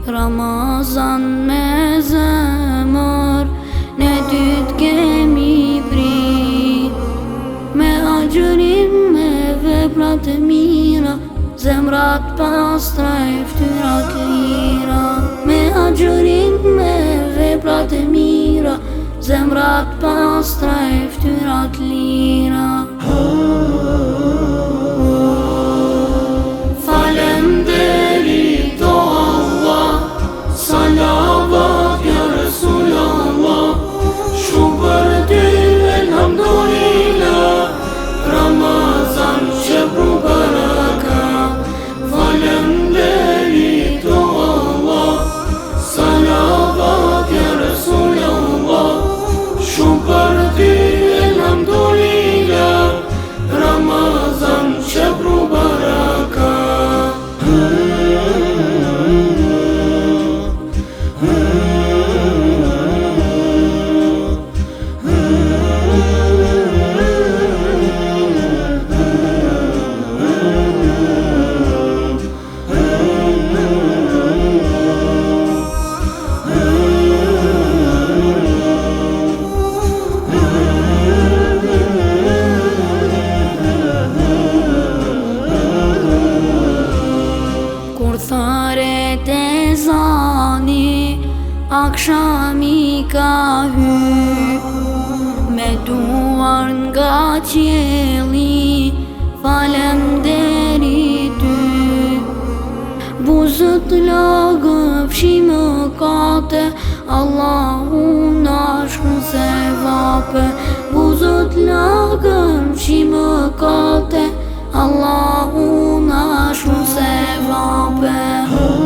Ramazan me zemër, ne dytë kemi prit, me agjërim, me veprat e mira, zemrat pastra e ftyrat lira. Me agjërim, me veprat e mira, zemrat pastra e ftyrat lira. Falemderit o Allah, salavat ya Resulallah, shumë për ty elhamdulillah, Ramazan shepru baraka. Falemderit o Allah, salavat ya Resulallah, shumë për ty elhamdulillah, Ramazan shepru baraka. Tharet e zani, akshami ka hy, me duar nga qielli, falemderit ty. Buzët lagë fshi mëkate, Allahu na shkon se vape. Buzët lagë fshi mëkate, Allahu na shkon se vape.